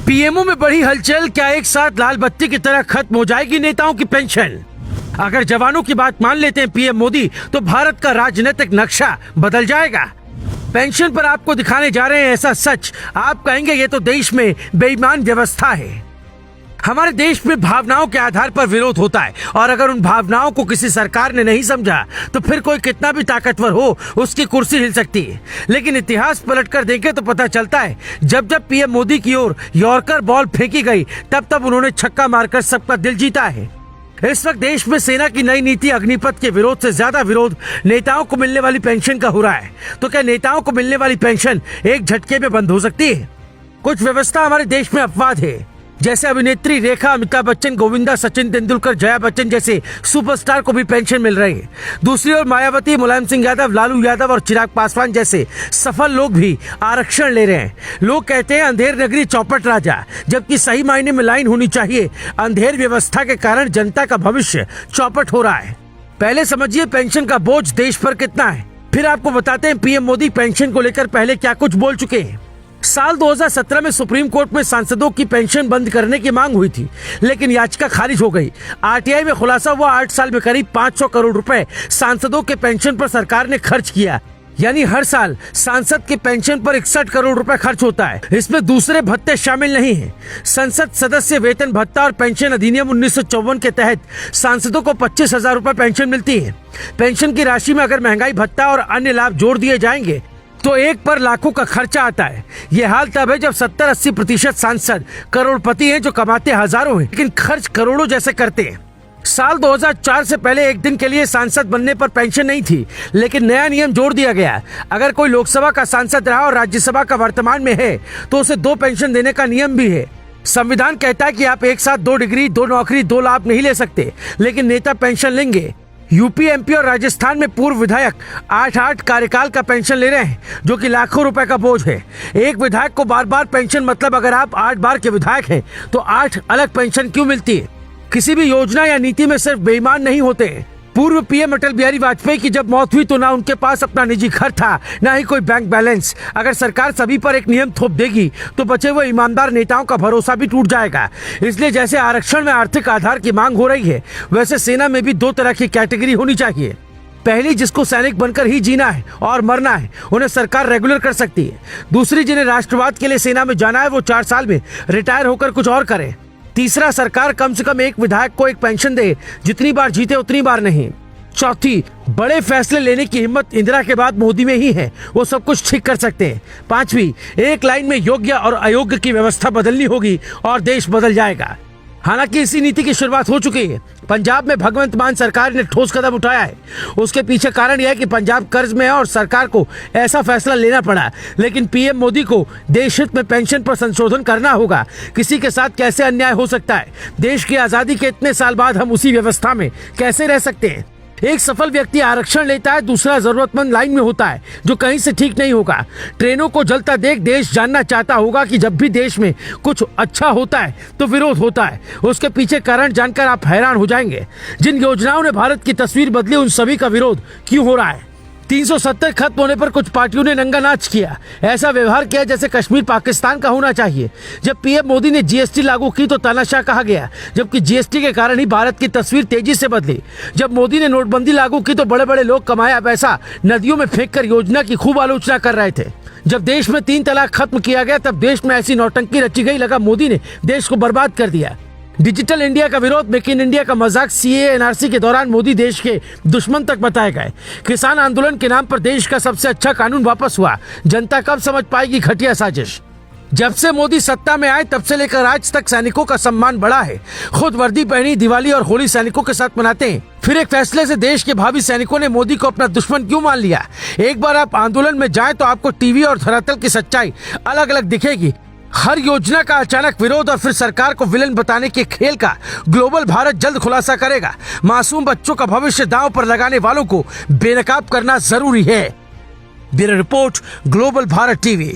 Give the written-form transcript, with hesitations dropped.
PMO में बड़ी हलचल, क्या एक साथ लाल बत्ती की तरह खत्म हो जाएगी नेताओं की पेंशन? अगर जवानों की बात मान लेते हैं पीएम मोदी तो भारत का राजनीतिक नक्शा बदल जाएगा। पेंशन पर आपको दिखाने जा रहे हैं ऐसा सच, आप कहेंगे ये तो देश में बेईमान व्यवस्था है। हमारे देश में भावनाओं के आधार पर विरोध होता है और अगर उन भावनाओं को किसी सरकार ने नहीं समझा तो फिर कोई कितना भी ताकतवर हो उसकी कुर्सी हिल सकती है। लेकिन इतिहास पलटकर देखें तो पता चलता है जब जब पीएम मोदी की ओर यॉर्कर बॉल फेंकी गई तब तब उन्होंने छक्का मारकर सबका दिल जीता है। इस वक्त देश में सेना की नई नीति अग्निपथ के विरोध से ज्यादा विरोध नेताओं को मिलने वाली पेंशन का हो रहा है। तो क्या नेताओं को मिलने वाली पेंशन एक झटके में बंद हो सकती है? कुछ व्यवस्था हमारे देश में अपवाद है, जैसे अभिनेत्री रेखा, अमिताभ बच्चन, गोविंदा, सचिन तेंदुलकर, जया बच्चन जैसे सुपरस्टार को भी पेंशन मिल रही है। दूसरी ओर मायावती, मुलायम सिंह यादव, लालू यादव और चिराग पासवान जैसे सफल लोग भी आरक्षण ले रहे हैं। लोग कहते हैं अंधेर नगरी चौपट राजा, जबकि सही मायने में लाइन होनी चाहिए। अंधेर व्यवस्था के कारण जनता का भविष्य चौपट हो रहा है। पहले समझिए पेंशन का बोझ देश पर कितना है, फिर आपको बताते हैं पीएम मोदी पेंशन को लेकर पहले क्या कुछ बोल चुके हैं। साल 2017 में सुप्रीम कोर्ट में सांसदों की पेंशन बंद करने की मांग हुई थी, लेकिन याचिका खारिज हो गई। आरटीआई में खुलासा हुआ 8 साल में करीब 500 करोड़ रुपए सांसदों के पेंशन पर सरकार ने खर्च किया। यानी हर साल सांसद के पेंशन पर 61 करोड़ रुपए खर्च होता है। इसमें दूसरे भत्ते शामिल नहीं हैं। संसद सदस्य वेतन भत्ता और पेंशन अधिनियम 1954 के तहत सांसदों को 25,000 रुपए पेंशन मिलती है। पेंशन की राशि में अगर महंगाई भत्ता और अन्य लाभ जोड़ दिए जाएंगे तो एक पर लाखों का खर्चा आता है। ये हाल तब है जब 70-80% सांसद करोड़पति हैं जो कमाते हजारों हैं लेकिन खर्च करोड़ों जैसे करते हैं। साल 2004 से पहले एक दिन के लिए सांसद बनने पर पेंशन नहीं थी, लेकिन नया नियम जोड़ दिया गया। अगर कोई लोकसभा का सांसद रहा और राज्यसभा का वर्तमान में है तो उसे 2 पेंशन देने का नियम भी है। संविधान कहता है कि आप एक साथ 2 डिग्री, 2 नौकरी, 2 लाभ नहीं ले सकते, लेकिन नेता पेंशन लेंगे। यूपी, एमपी और राजस्थान में पूर्व विधायक 8-8 कार्यकाल का पेंशन ले रहे हैं, जो कि लाखों रुपए का बोझ है। एक विधायक को बार बार पेंशन, मतलब अगर आप 8 बार के विधायक हैं तो 8 अलग पेंशन क्यों मिलती है? किसी भी योजना या नीति में सिर्फ बेईमान नहीं होते हैं। पूर्व पीएम अटल बिहारी वाजपेयी की जब मौत हुई तो ना उनके पास अपना निजी घर था, ना ही कोई बैंक बैलेंस। अगर सरकार सभी पर एक नियम थोप देगी तो बचे हुए ईमानदार नेताओं का भरोसा भी टूट जाएगा। इसलिए जैसे आरक्षण में आर्थिक आधार की मांग हो रही है, वैसे सेना में भी 2 तरह की कैटेगरी होनी चाहिए। पहली, जिसको सैनिक बनकर ही जीना है और मरना है, उन्हें सरकार रेगुलर कर सकती है। दूसरी, जिन्हें राष्ट्रवाद के लिए सेना में जाना है, वो 4 साल में रिटायर होकर कुछ और करें। तीसरा, सरकार कम से कम एक विधायक को एक पेंशन दे, जितनी बार जीते उतनी बार नहीं। चौथी, बड़े फैसले लेने की हिम्मत इंदिरा के बाद मोदी में ही है, वो सब कुछ ठीक कर सकते हैं। पांचवी, एक लाइन में योग्य और अयोग्य की व्यवस्था बदलनी होगी और देश बदल जाएगा। हालांकि इसी नीति की शुरुआत हो चुकी है। पंजाब में भगवंत मान सरकार ने ठोस कदम उठाया है। उसके पीछे कारण यह है कि पंजाब कर्ज में है और सरकार को ऐसा फैसला लेना पड़ा। लेकिन पीएम मोदी को देश हित में पेंशन पर संशोधन करना होगा। किसी के साथ कैसे अन्याय हो सकता है? देश की आजादी के इतने साल बाद हम उसी व्यवस्था में कैसे रह सकते हैं? एक सफल व्यक्ति आरक्षण लेता है, दूसरा जरूरतमंद लाइन में होता है, जो कहीं से ठीक नहीं होगा। ट्रेनों को जलता देख देश जानना चाहता होगा कि जब भी देश में कुछ अच्छा होता है तो विरोध होता है। उसके पीछे कारण जानकर आप हैरान हो जाएंगे। जिन योजनाओं ने भारत की तस्वीर बदली, उन सभी का विरोध क्यों हो रहा है? 370 खत्म होने पर कुछ पार्टियों ने नंगा नाच किया, ऐसा व्यवहार किया जैसे कश्मीर पाकिस्तान का होना चाहिए। जब पीएम मोदी ने जीएसटी लागू की तो तानाशाह कहा गया, जबकि जीएसटी के कारण ही भारत की तस्वीर तेजी से बदली। जब मोदी ने नोटबंदी लागू की तो बड़े बड़े लोग कमाया पैसा नदियों में फेंककर योजना की खूब आलोचना कर रहे थे। जब देश में 3 तलाक खत्म किया गया तब देश में ऐसी नौटंकी रची गई, लगा मोदी ने देश को बर्बाद कर दिया। डिजिटल इंडिया का विरोध, मेक इन इंडिया का मजाक, सीएए, एनआरसी के दौरान मोदी देश के दुश्मन तक बताए गए। किसान आंदोलन के नाम पर देश का सबसे अच्छा कानून वापस हुआ। जनता कब समझ पाएगी घटिया साजिश? जब से मोदी सत्ता में आए तब से लेकर आज तक सैनिकों का सम्मान बढ़ा है। खुद वर्दी पहनी, दिवाली और होली सैनिकों के साथ मनाते हैं। फिर एक फैसले से देश के भावी सैनिकों ने मोदी को अपना दुश्मन क्यों मान लिया? एक बार आप आंदोलन में जाएं तो आपको टीवी और धरातल की सच्चाई अलग अलग दिखेगी। हर योजना का अचानक विरोध और फिर सरकार को विलन बताने के खेल का ग्लोबल भारत जल्द खुलासा करेगा। मासूम बच्चों का भविष्य दांव पर लगाने वालों को बेनकाब करना जरूरी है। Bureau report, global Bharat TV.